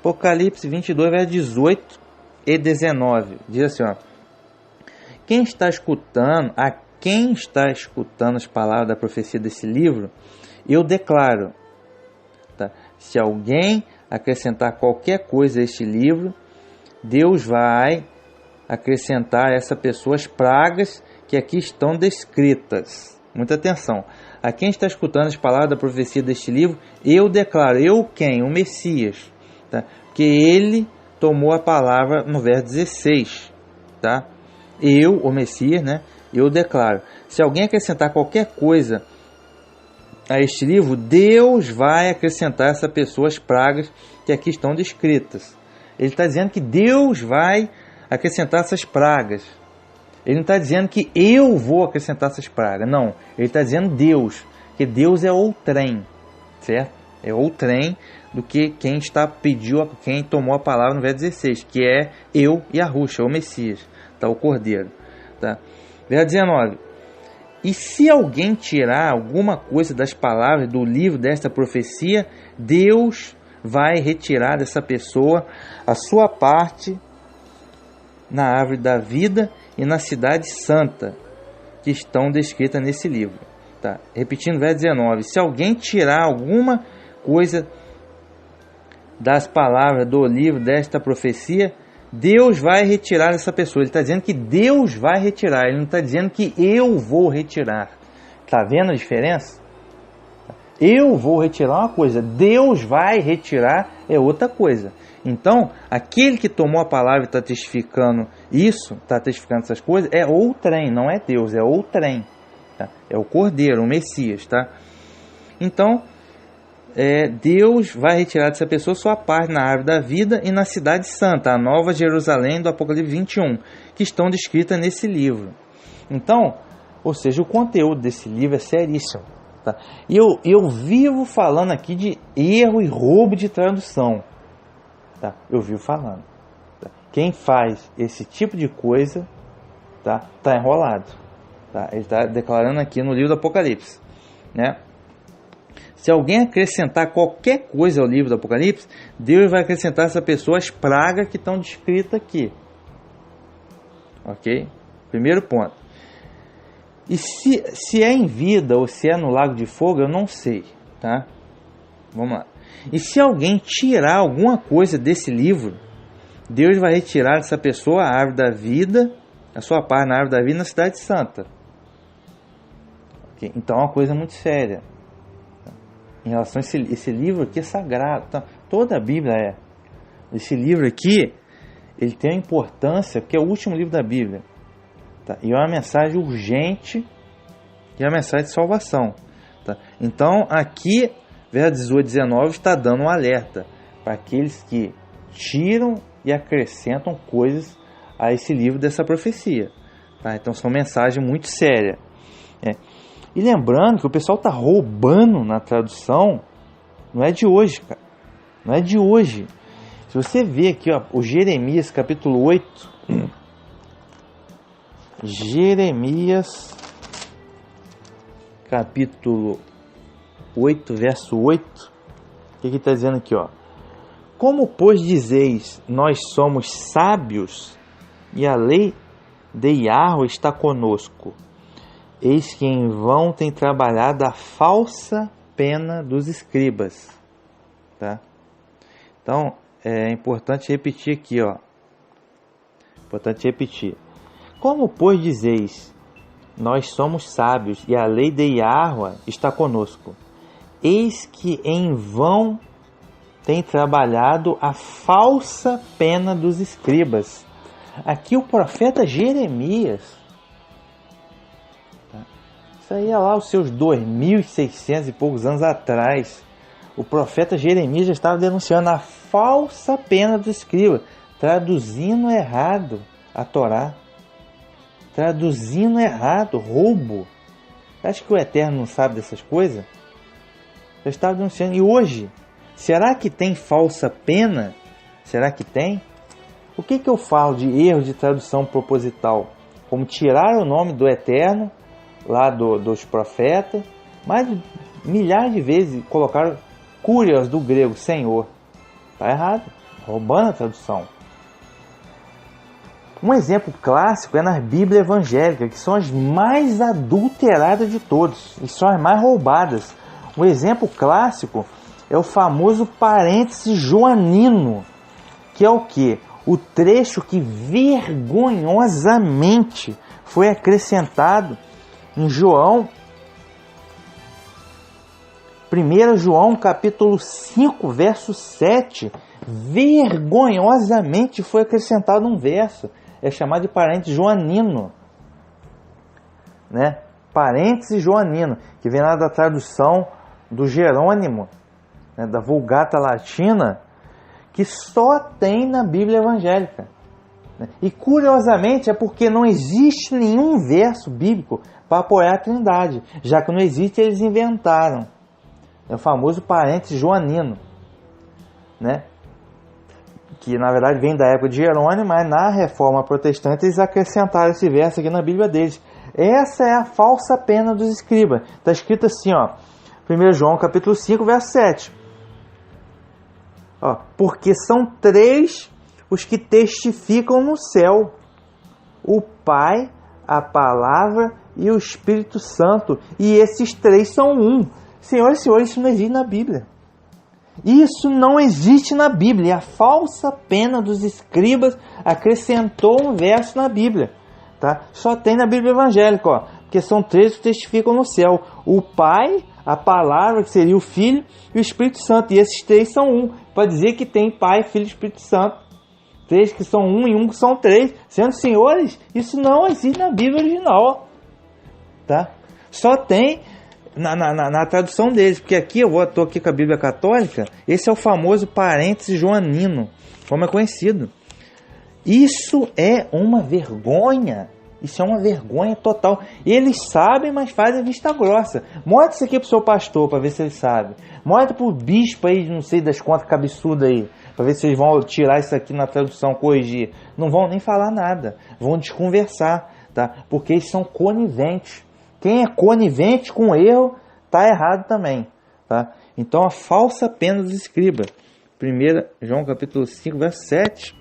Apocalipse 22, versos 18 e 19. Diz assim, ó. A quem está escutando as palavras da profecia desse livro, eu declaro, tá? Se alguém acrescentar qualquer coisa a este livro, Deus vai acrescentar a essa pessoa as pragas que aqui estão descritas. Muita atenção. A quem está escutando as palavras da profecia deste livro, eu declaro. Eu quem? O Messias. Tá? Porque ele tomou a palavra no verso 16. Tá? Eu, o Messias, né? Eu declaro. Se alguém acrescentar qualquer coisa a este livro, Deus vai acrescentar a essa pessoa as pragas que aqui estão descritas. Ele está dizendo que Deus vai acrescentar essas pragas. Ele não está dizendo que eu vou acrescentar essas pragas. Não, ele está dizendo Deus. Que Deus é outrem, certo? É outrem do que quem quem tomou a palavra no verso 16, que é eu e Yahushua, o Messias, tá? O Cordeiro. Tá? Verso 19. E se alguém tirar alguma coisa das palavras do livro desta profecia, Deus vai retirar dessa pessoa a sua parte na árvore da vida e na cidade santa, que estão descritas nesse livro. Tá? Repetindo, verso 19. Se alguém tirar alguma coisa das palavras do livro desta profecia, Deus vai retirar essa pessoa. Ele está dizendo que Deus vai retirar. Ele não está dizendo que eu vou retirar. Está vendo a diferença? Eu vou retirar uma coisa. Deus vai retirar é outra coisa. Então, aquele que tomou a palavra e está testificando isso, está testificando essas coisas, é outrem, não é Deus, é outrem. Tá? É o Cordeiro, o Messias. Tá? Então, Deus vai retirar dessa pessoa sua parte na árvore da vida e na cidade santa, a nova Jerusalém do Apocalipse 21, que estão descritas nesse livro. Então, ou seja, o conteúdo desse livro é seríssimo. Tá? E eu vivo falando aqui de erro e roubo de tradução. Tá? Eu vivo falando. Tá? Quem faz esse tipo de coisa tá enrolado. Tá? Ele está declarando aqui no livro do Apocalipse. Né? Se alguém acrescentar qualquer coisa ao livro do Apocalipse, Deus vai acrescentar a essa pessoa as pragas que estão descritas aqui. Ok? Primeiro ponto. E se é em vida ou se é no lago de fogo, eu não sei. Tá? Vamos lá. E se alguém tirar alguma coisa desse livro, Deus vai retirar dessa pessoa a árvore da vida, a sua parte na árvore da vida na cidade santa. Okay? Então é uma coisa muito séria. Em relação a esse livro aqui é sagrado. Tá? Toda a Bíblia é. Esse livro aqui, ele tem uma importância, porque é o último livro da Bíblia. Tá? E é uma mensagem urgente e é uma mensagem de salvação. Tá? Então, aqui, verso 18 e 19, está dando um alerta para aqueles que tiram e acrescentam coisas a esse livro dessa profecia. Tá? Então, são mensagens muito sérias. E lembrando que o pessoal está roubando na tradução, não é de hoje, cara. Não é de hoje. Se você ver aqui, ó, o Jeremias capítulo 8, Jeremias capítulo 8, verso 8, o que está dizendo aqui? Ó? Como, pois, dizeis, nós somos sábios e a lei de Yahweh está conosco? Eis que em vão tem trabalhado a falsa pena dos escribas. Tá? Então, é importante repetir aqui. Ó. Importante repetir. Como, pois, dizeis, nós somos sábios e a lei de Yahweh está conosco? Eis que em vão tem trabalhado a falsa pena dos escribas. Aqui o profeta Jeremias, isso aí é lá os seus 2.600 e poucos anos atrás. O profeta Jeremias já estava denunciando a falsa pena do escriba, traduzindo errado a Torá. Traduzindo errado, roubo. Acha que o Eterno não sabe dessas coisas? Já estava denunciando. E hoje, será que tem falsa pena? Será que tem? O que eu falo de erro de tradução proposital? Como tirar o nome do Eterno lá dos profetas, mais de milhares de vezes colocaram curios do grego, Senhor. Está errado. roubando a tradução. Um exemplo clássico é na Bíblia evangélica, que são as mais adulteradas de todos, e são as mais roubadas. Um exemplo clássico é o famoso parêntese joanino, que é o quê? O trecho que vergonhosamente foi acrescentado em João, 1 João capítulo 5, verso 7, vergonhosamente foi acrescentado um verso, é chamado de parêntese joanino, né? Parêntese joanino, que vem lá da tradução do Jerônimo, né, da Vulgata Latina, que só tem na Bíblia evangélica. E curiosamente é porque não existe nenhum verso bíblico para apoiar a Trindade. Já que não existe, eles inventaram. É o famoso parêntese joanino, né? Que na verdade vem da época de Jerônimo, mas na Reforma Protestante eles acrescentaram esse verso aqui na Bíblia deles. Essa é a falsa pena dos escribas. Está escrito assim, ó, 1 João capítulo 5, verso 7. Ó, porque são 3 os que testificam no céu: o Pai, a Palavra e o Espírito Santo. E esses 3 são um. Senhoras e senhores, isso não existe na Bíblia. Isso não existe na Bíblia. E a falsa pena dos escribas acrescentou um verso na Bíblia. Tá? Só tem na Bíblia evangélica, ó, porque são 3 que testificam no céu: o Pai, a Palavra, que seria o Filho, e o Espírito Santo. E esses 3 são um. Para dizer que tem Pai, Filho e Espírito Santo. 3 que são um e um que são 3. Sendo senhores, isso não existe na Bíblia original. Tá? Só tem na tradução deles. Porque aqui, eu estou aqui com a Bíblia Católica, esse é o famoso parêntese joanino, como é conhecido. Isso é uma vergonha. Isso é uma vergonha total. Eles sabem, mas fazem vista grossa. Mostra isso aqui pro seu pastor, para ver se ele sabe. Mostra pro bispo aí, não sei das contas cabeçudas aí, para ver se eles vão tirar isso aqui na tradução, corrigir. Não vão nem falar nada. Vão desconversar, tá? Porque eles são coniventes. Quem é conivente com o erro, tá errado também, tá? Então, a falsa pena dos escribas. 1 João capítulo 5, verso 7.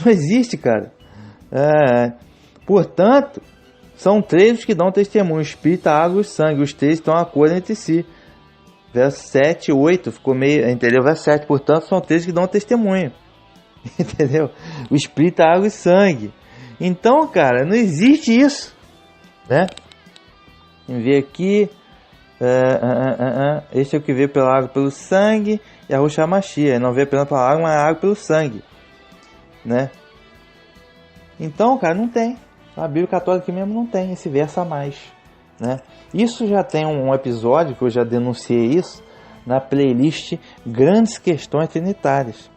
Não existe, cara. Portanto, são 3 os que dão testemunho: o Espírito, a água e o sangue. Os 3 estão em acordo entre si. Verso 7 e 8 ficou meio, entendeu? Verso 7, portanto, são 3 que dão testemunho. Entendeu? O Espírito, a água e sangue. Então, cara, não existe isso, né? Vamos ver aqui. Este é o que veio pela água, pelo sangue, e a Ruxa Machia. Não veio apenas pela água, mas a água pelo sangue, né? Então, cara, não tem. A Bíblia Católica aqui mesmo não tem esse verso a mais, né? Isso já tem um episódio que eu já denunciei isso na playlist Grandes Questões Trinitárias.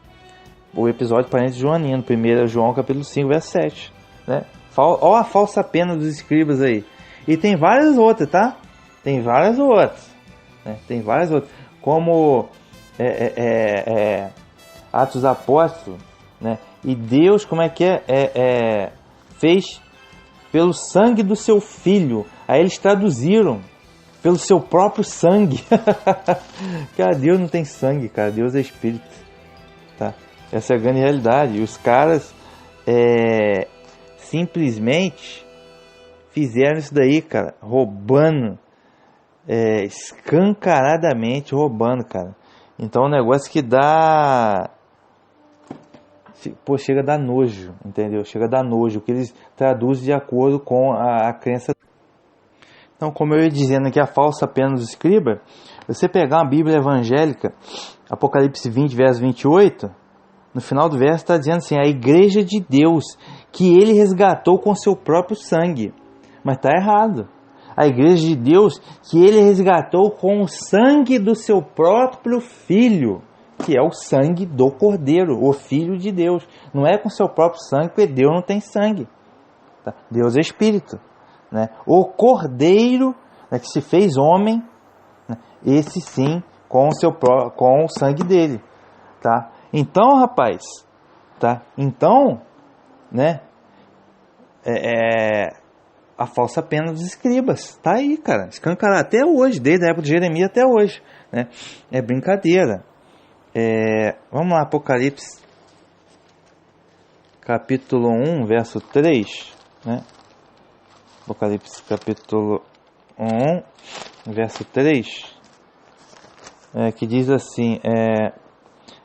O episódio parêntese joanino, 1 João capítulo 5, verso 7, né? Ó a falsa pena dos escribas aí. E tem várias outras, tá? Tem várias outras, né? Tem várias outras, como Atos dos Apóstolos, né? E Deus, como é que fez pelo sangue do seu Filho. Aí eles traduziram pelo seu próprio sangue. Cara, Deus não tem sangue, cara. Deus é Espírito, tá? Essa é a grande realidade. E os caras simplesmente fizeram isso daí, cara, roubando, escancaradamente roubando, cara. Então é um negócio que dá... Pô, chega a dar nojo, entendeu? Chega a dar nojo, que eles traduzem de acordo com a crença. Então, como eu ia dizendo aqui, a falsa pena dos escribas, você pegar uma Bíblia evangélica, Apocalipse 20, verso 28, no final do verso está dizendo assim: a igreja de Deus, que ele resgatou com seu próprio sangue. Mas está errado. A igreja de Deus, que ele resgatou com o sangue do seu próprio Filho, que é o sangue do Cordeiro, o Filho de Deus. Não é com seu próprio sangue, porque Deus não tem sangue, tá? Deus é Espírito, né? O Cordeiro, né, que se fez homem, né, esse sim, com o sangue dele, tá? Então, rapaz, tá? Então, né, a falsa pena dos escribas. Tá aí, cara, escancarado até hoje, desde a época de Jeremias até hoje, né? É brincadeira. Vamos lá, Apocalipse capítulo 1, verso 3, né? Apocalipse capítulo 1, verso 3, que diz assim: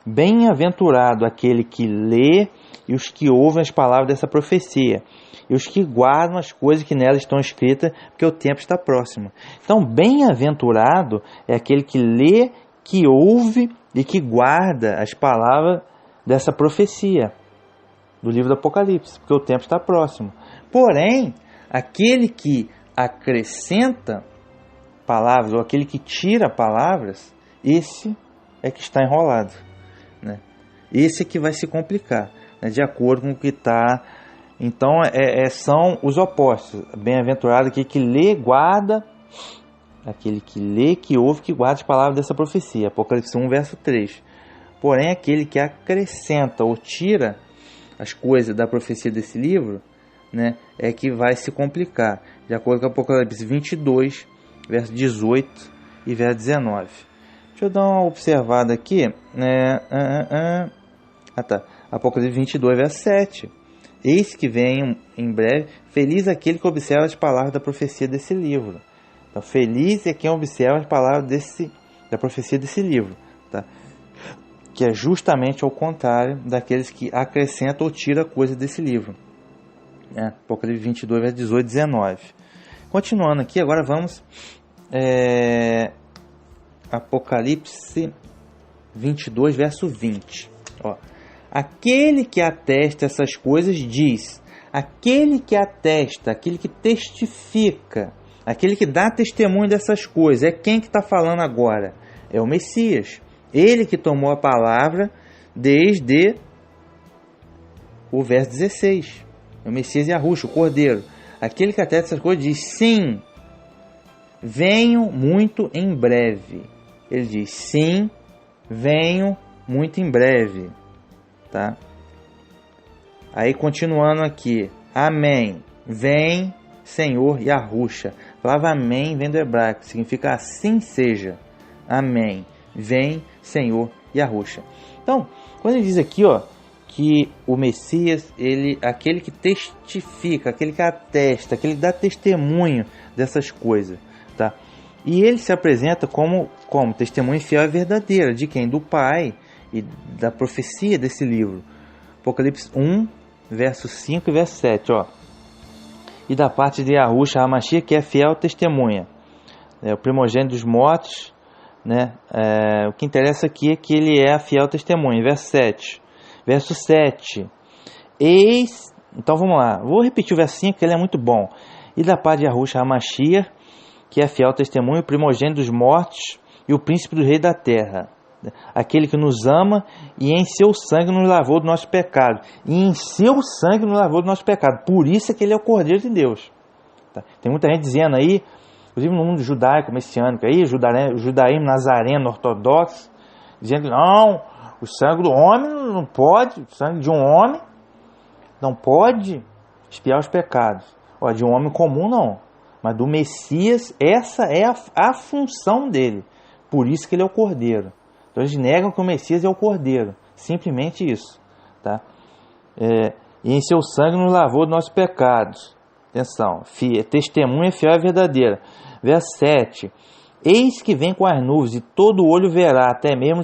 bem-aventurado aquele que lê e os que ouvem as palavras dessa profecia, e os que guardam as coisas que nelas estão escritas, porque o tempo está próximo. Então, bem-aventurado é aquele que lê, que ouve e que guarda as palavras dessa profecia do livro do Apocalipse, porque o tempo está próximo. Porém, aquele que acrescenta palavras, ou aquele que tira palavras, esse é que está enrolado, né? Esse é que vai se complicar, né? De acordo com o que está. Então, são os opostos. Bem-aventurado aquele que lê, guarda, aquele que lê, que ouve, que guarda as palavras dessa profecia. Apocalipse 1, verso 3. Porém, aquele que acrescenta ou tira as coisas da profecia desse livro, né, é que vai se complicar, de acordo com Apocalipse 22, verso 18 e verso 19. Deixa eu dar uma observada aqui, né? Apocalipse 22, verso 7. Eis que venho em breve, feliz aquele que observa as palavras da profecia desse livro. Então, feliz é quem observa as palavras da profecia desse livro, tá? Que é justamente ao contrário daqueles que acrescentam ou tiram coisa desse livro. Apocalipse 22, verso 18 e 19. Continuando aqui, agora vamos Apocalipse 22, verso 20. Aquele que atesta essas coisas diz, aquele que atesta, aquele que testifica, aquele que dá testemunho dessas coisas, é quem que está falando agora? É o Messias. Ele que tomou a palavra desde o verso 16. É o Messias Yahushua, o Cordeiro. Aquele que atesta essas coisas diz, sim, venho muito em breve. Ele diz, sim, venho muito em breve. Tá? Aí continuando aqui, amém, vem Senhor Yahushua. A palavra amém vem do hebraico, significa assim seja, amém, vem Senhor Yahushua. Então, quando ele diz aqui, que o Messias, aquele que testifica, aquele que atesta, aquele que dá testemunho dessas coisas, tá? E ele se apresenta como testemunho fiel e verdadeiro, de quem? Do Pai e da profecia desse livro. Apocalipse 1, verso 5 e verso 7, E da parte de Yahushua HaMashiach, que é fiel testemunha, o primogênito dos mortos, né? O que interessa aqui é que ele é a fiel testemunha. Verso 7. Verso 7. Então vamos lá. Vou repetir o verso 5, que ele é muito bom. E da parte de Yahushua HaMashiach, que é fiel testemunho, o primogênito dos mortos e o príncipe do rei da terra. Aquele que nos ama e em seu sangue nos lavou do nosso pecado. E em seu sangue nos lavou do nosso pecado. Por isso é que ele é o Cordeiro de Deus. Tá? Tem muita gente dizendo aí, inclusive no mundo judaico, messiânico, aí, judaísmo nazareno, ortodoxo, dizendo que não, o sangue do homem não pode, o sangue de um homem não pode expiar os pecados. De um homem comum não, mas do Messias, essa é a função dele. Por isso que ele é o Cordeiro. Então eles negam que o Messias é o Cordeiro. Simplesmente isso. Tá? E em seu sangue nos lavou dos nossos pecados. Atenção. Testemunha fiel e verdadeira. Verso 7. Eis que vem com as nuvens e todo olho verá, até mesmo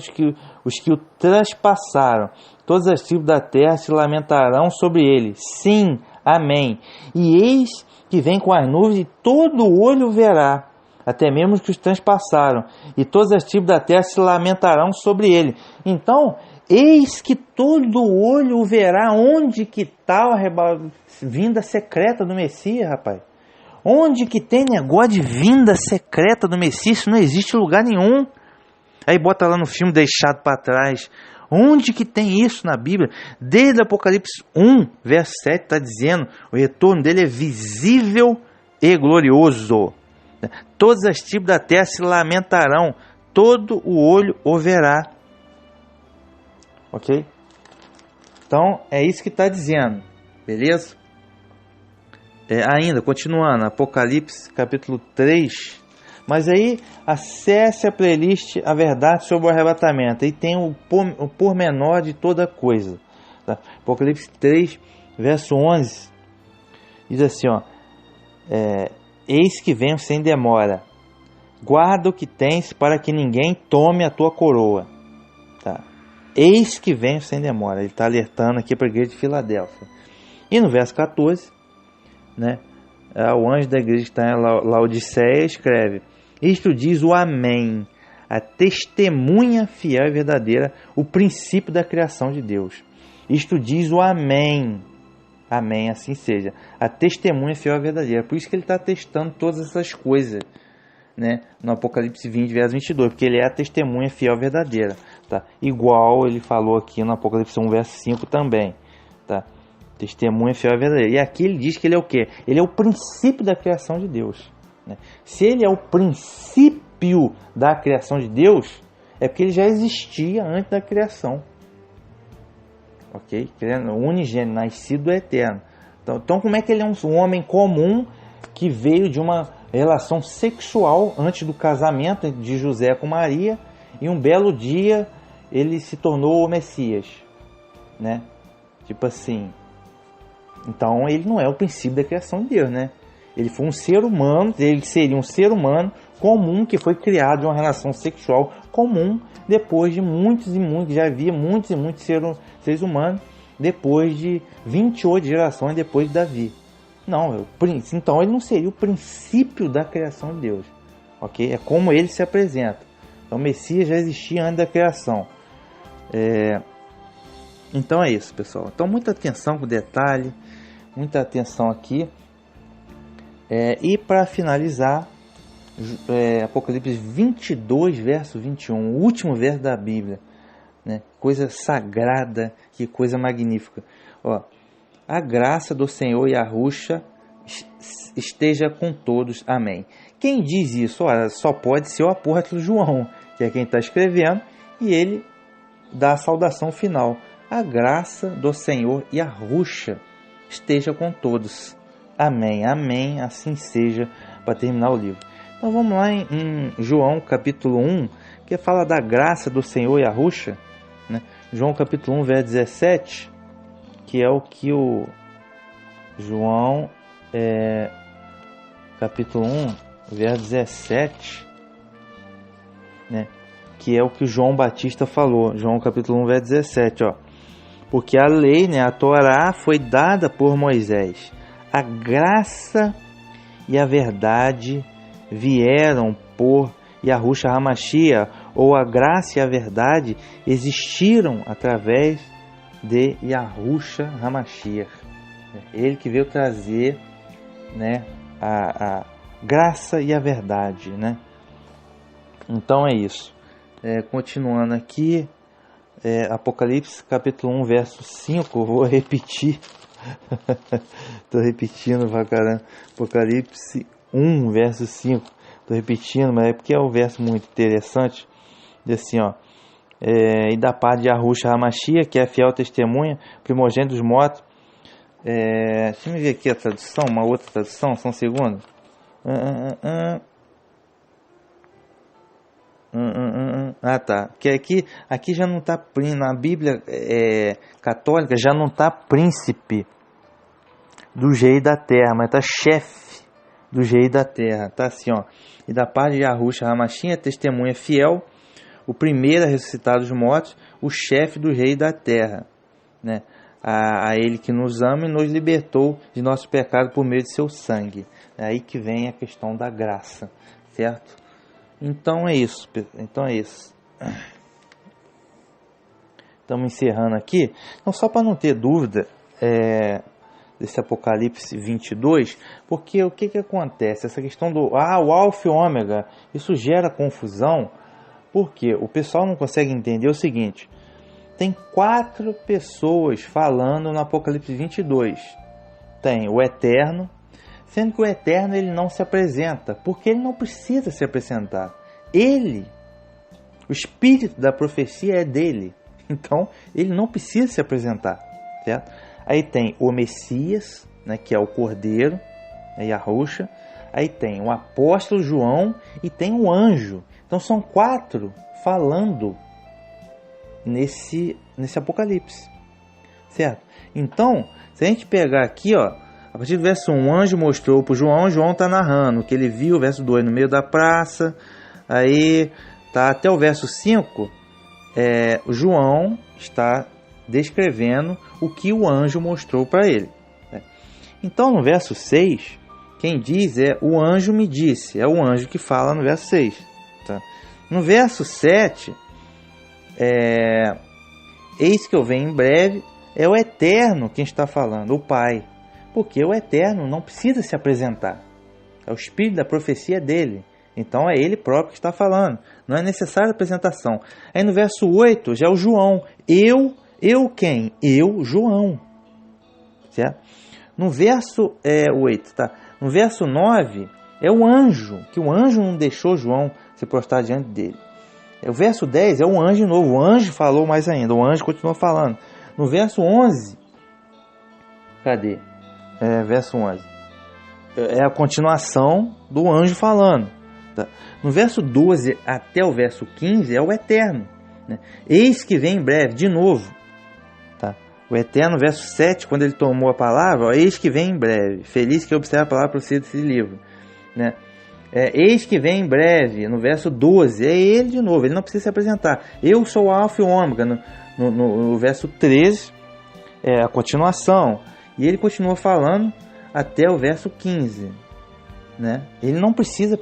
os que o transpassaram. Todas as tribos da terra se lamentarão sobre ele. Sim, amém. E eis que vem com as nuvens e todo olho verá, até mesmo os que os transpassaram, e todas as tribos da terra se lamentarão sobre ele. Então, eis que todo olho o verá. Onde que está a vinda secreta do Messias, rapaz? Onde que tem negócio de vinda secreta do Messias? Isso não existe em lugar nenhum. Aí bota lá no filme Deixado para Trás. Onde que tem isso na Bíblia? Desde Apocalipse 1, verso 7, está dizendo, o retorno dele é visível e glorioso. Todas as tribos da terra se lamentarão, todo o olho o verá. Ok? Então, é isso que está dizendo. Beleza? Ainda, continuando, Apocalipse capítulo 3. Mas aí, acesse a playlist A Verdade sobre o Arrebatamento. Aí tem o pormenor de toda coisa. Tá? Apocalipse 3, verso 11. Diz assim, ó. Eis que venho sem demora. Guarda o que tens para que ninguém tome a tua coroa. Tá? Eis que venho sem demora. Ele está alertando aqui para a igreja de Filadélfia. E no verso 14, né, o anjo da igreja que está em Laodiceia escreve: isto diz o Amém, a testemunha fiel e verdadeira, o princípio da criação de Deus. Isto diz o Amém. Amém, assim seja. A testemunha fiel e verdadeira. Por isso que ele está testando todas essas coisas, né, no Apocalipse 20, verso 22, porque ele é a testemunha fiel e verdadeira. Tá? Igual ele falou aqui no Apocalipse 1, verso 5 também. Tá? Testemunha fiel e verdadeira. E aqui ele diz que ele é o quê? Ele é o princípio da criação de Deus. Né? Se ele é o princípio da criação de Deus, é porque ele já existia antes da criação. Ok? O unigênito, nascido do eterno. Então como é que ele é um homem comum que veio de uma relação sexual antes do casamento de José com Maria, e um belo dia ele se tornou o Messias, né? Tipo assim. Então ele não é o princípio da criação de Deus, né? Ele foi um ser humano, ele seria um ser humano comum que foi criado em uma relação sexual comum depois de muitos e muitos, já havia muitos e muitos seres humanos depois de 28 gerações depois de Davi. Não, então ele não seria o princípio da criação de Deus, ok? É como ele se apresenta. Então o Messias já existia antes da criação. Então é isso, pessoal. Então muita atenção com o detalhe, muita atenção aqui. E para finalizar, Apocalipse 22, verso 21, o último verso da Bíblia, né? Coisa sagrada, que coisa magnífica. Ó, a graça do Senhor Yahushua esteja com todos. Amém. Quem diz isso? Olha, só pode ser o apóstolo João, que é quem está escrevendo, e ele dá a saudação final. A graça do Senhor Yahushua esteja com todos. Amém. Amém. Assim seja, para terminar o livro. Então vamos lá em João capítulo 1, que fala da graça do Senhor Yahushua, né? João capítulo 1, verso 17, que é o que o João, capítulo 1, verso 17, né? Que é o que João Batista falou. João capítulo 1, verso 17, ó. Porque a lei, né, a Torá, foi dada por Moisés. A graça e a verdade vieram por Yahushua HaMashiach, ou a graça e a verdade existiram através de Yahushua HaMashiach. Ele que veio trazer, né, a graça e a verdade, né? Então é isso. Continuando aqui, Apocalipse capítulo 1, verso 5, vou repetir. Tô repetindo pra caramba. Apocalipse 1, verso 5. Tô repetindo, mas é porque é um verso muito interessante. Diz assim, ó. E da parte de Yahushua HaMashiach, que é a fiel testemunha, primogênito dos mortos. Deixa eu ver aqui a tradução, uma outra tradução, só um segundo. Tá. Que aqui já não está, na Bíblia católica já não está príncipe dos reis da terra, mas está chefe dos reis da terra. Tá assim, ó. E da parte de Yahushua HaMashiach, testemunha fiel, o primeiro a ressuscitar dos mortos, o chefe dos reis da terra, né? A ele que nos ama e nos libertou de nosso pecado por meio de seu sangue. É aí que vem a questão da graça, certo? Então é isso. Estamos encerrando aqui. Então, só para não ter dúvida desse Apocalipse 22, porque o que acontece? Essa questão do o Alfa e o Ômega, isso gera confusão, porque o pessoal não consegue entender o seguinte: tem 4 pessoas falando no Apocalipse 22. Tem o Eterno, sendo que o Eterno ele não se apresenta, porque ele não precisa se apresentar. O espírito da profecia é dele, então ele não precisa se apresentar, certo? Aí tem o Messias, né, que é o Cordeiro, Yahusha, aí tem o apóstolo João e tem o anjo. Então são 4 falando nesse Apocalipse, certo? Então, se a gente pegar aqui, ó, a partir do verso 1, o anjo mostrou para João está narrando que ele viu, verso 2, no meio da praça, aí tá até o verso 5, João está descrevendo o que o anjo mostrou para ele. Então, no verso 6, quem diz é o anjo me disse, é o anjo que fala no verso 6. Tá? No verso 7, eis que eu venho em breve, é o Eterno quem está falando, o Pai. Porque o Eterno não precisa se apresentar. É o espírito da profecia dele. Então é ele próprio que está falando. Não é necessária apresentação. Aí no verso 8 já é o João. Eu quem? Eu, João. Certo? No verso 8, tá? No verso 9 é o anjo. Que o anjo não deixou João se prostrar diante dele. O verso 10 é o anjo novo. O anjo falou mais ainda. O anjo continua falando. No verso 11, cadê? Verso 11. É a continuação do anjo falando. Tá? No verso 12 até o verso 15 é o Eterno. Né? Eis que vem em breve, de novo. Tá? O Eterno, verso 7, quando ele tomou a palavra, ó, eis que vem em breve. Feliz que observa a palavra proceder desse livro. Né? Eis que vem em breve, no verso 12, é ele de novo, ele não precisa se apresentar. Eu sou o Alfa e o Ômega. No verso 13, é a continuação. E ele continua falando até o verso 15. Né? Ele não precisa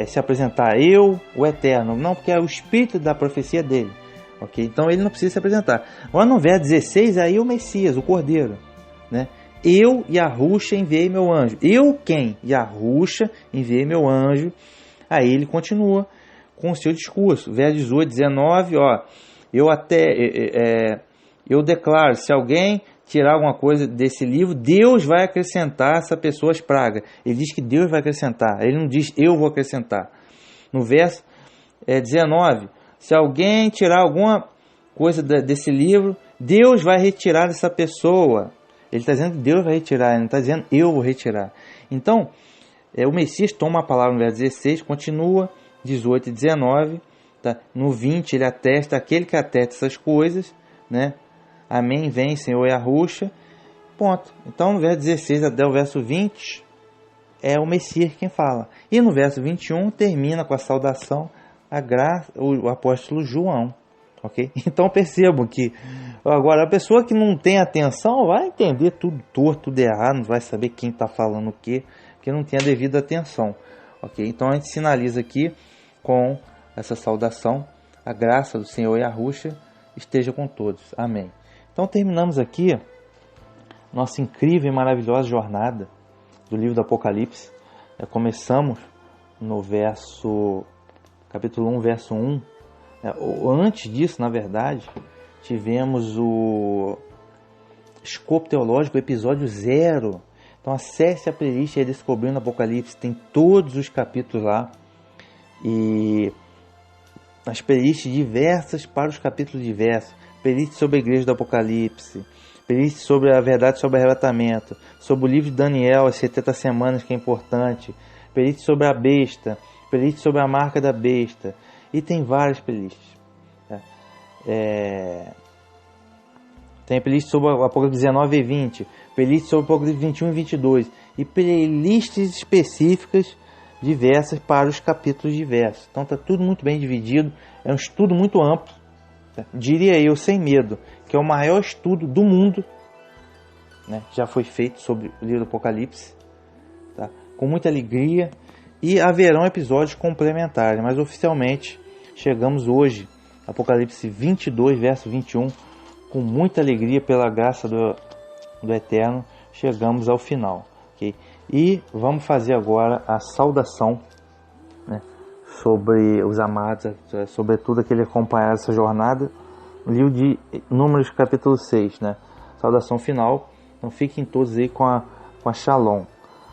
se apresentar, eu, o Eterno. Não, porque é o espírito da profecia dele. Okay? Então ele não precisa se apresentar. Agora no verso 16, aí o Messias, o Cordeiro. Né? Eu, Yahusha, enviei meu anjo. Eu quem? Yahusha, enviei meu anjo. Aí ele continua com o seu discurso. Verso 18, 19, ó. Eu declaro, se alguém tirar alguma coisa desse livro, Deus vai acrescentar essa pessoa as pragas. Ele diz que Deus vai acrescentar. Ele não diz eu vou acrescentar. No verso 19, se alguém tirar alguma coisa desse livro, Deus vai retirar dessa pessoa. Ele está dizendo que Deus vai retirar, ele não está dizendo eu vou retirar. Então, o Messias toma a palavra no verso 16, continua, 18 e 19, tá? No 20 ele atesta, aquele que atesta essas coisas, né? Amém, vem Senhor Yahusha, ponto. Então no verso 16 até o verso 20 é o Messias quem fala. E no verso 21 termina com a saudação, o apóstolo João. Okay? Então percebam que agora a pessoa que não tem atenção vai entender tudo torto, tudo errado, não vai saber quem está falando o quê, porque não tem a devida atenção. Okay? Então a gente sinaliza aqui com essa saudação, a graça do Senhor Yahusha esteja com todos. Amém. Então terminamos aqui nossa incrível e maravilhosa jornada do livro do Apocalipse. Começamos no capítulo 1, verso 1. Antes disso, na verdade, tivemos o Escopo Teológico, episódio 0. Então acesse a playlist aí Descobrindo Apocalipse, tem todos os capítulos lá. E as playlists diversas para os capítulos diversos. Playlist sobre a igreja do Apocalipse, playlist sobre a verdade sobre o arrebatamento, sobre o livro de Daniel, as 70 semanas que é importante, playlist sobre a besta, playlist sobre a marca da besta, e tem várias playlists. Tá? Tem playlist sobre o Apocalipse 19 e 20, playlist sobre o Apocalipse 21 e 22, e playlists específicas diversas para os capítulos diversos. Então está tudo muito bem dividido, é um estudo muito amplo, diria eu sem medo, que é o maior estudo do mundo, né? Já foi feito sobre o livro do Apocalipse, tá? Com muita alegria, e haverão episódios complementares, mas oficialmente chegamos hoje, Apocalipse 22, verso 21, com muita alegria pela graça do Eterno, chegamos ao final, ok? E vamos fazer agora a saudação, né, sobre os amados, sobretudo aquele que acompanharam essa jornada, o livro de Números capítulo 6, né? Saudação final. Então fiquem todos aí com a Shalom.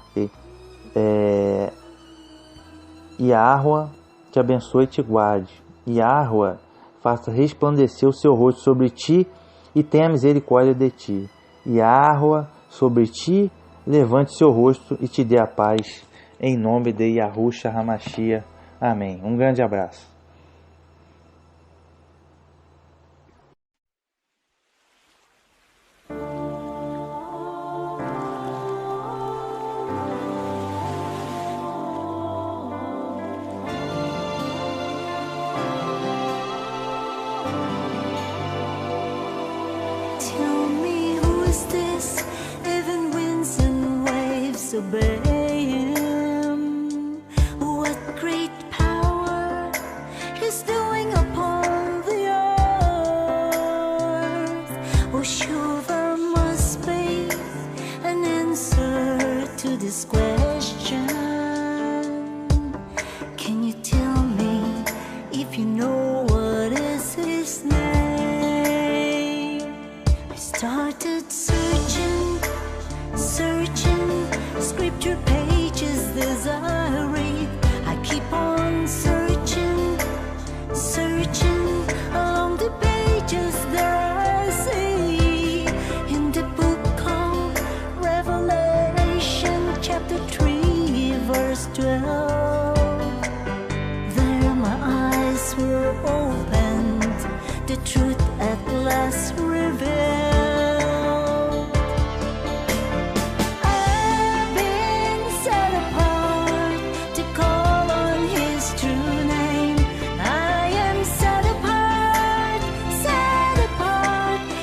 Okay? Yahweh te abençoe e te guarde. Yahweh faça resplandecer o seu rosto sobre ti e tenha misericórdia de ti. Yahweh sobre ti levante seu rosto e te dê a paz. Em nome de Yahushua HaMashiach. Amém. Um grande abraço. Tell me, who is this? Even winds and waves obey him. What great power he's doing upon the earth. Oh, sure there must be an answer to this question. Can you tell me if you know what is his name? I started searching scripture pages as I read. I keep on searching along the pages that I see. In the book of Revelation, chapter 3, verse 12. There my eyes were opened, the truth at last revealed. I've been set apart to call on his true name. I am set apart,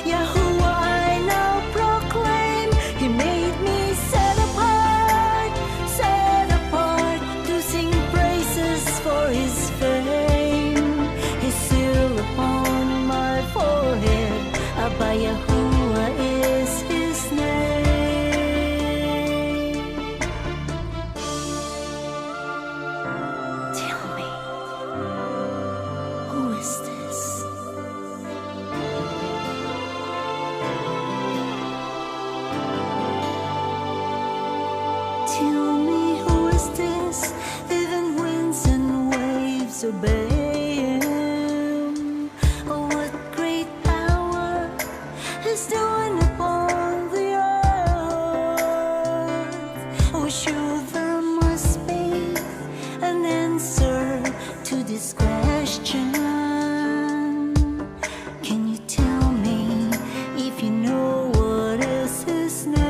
Yahuwah I now proclaim. He made me set apart to sing praises for his fame. His seal upon my forehead, Abba Yahuwah is his name. Tell me, who is this? Tell me, who is this? Even winds and waves obey him. Oh, what great power is doing upon the earth. Oh, sure there must be an answer to this question. Can you tell me if you know what is his name?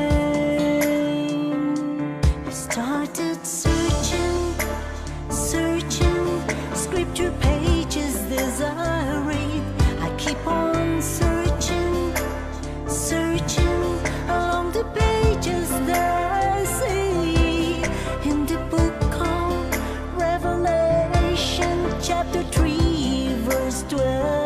I started searching scripture pages as I read. I keep on searching along the pages that I see. In the book of Revelation, chapter 3, verse 12.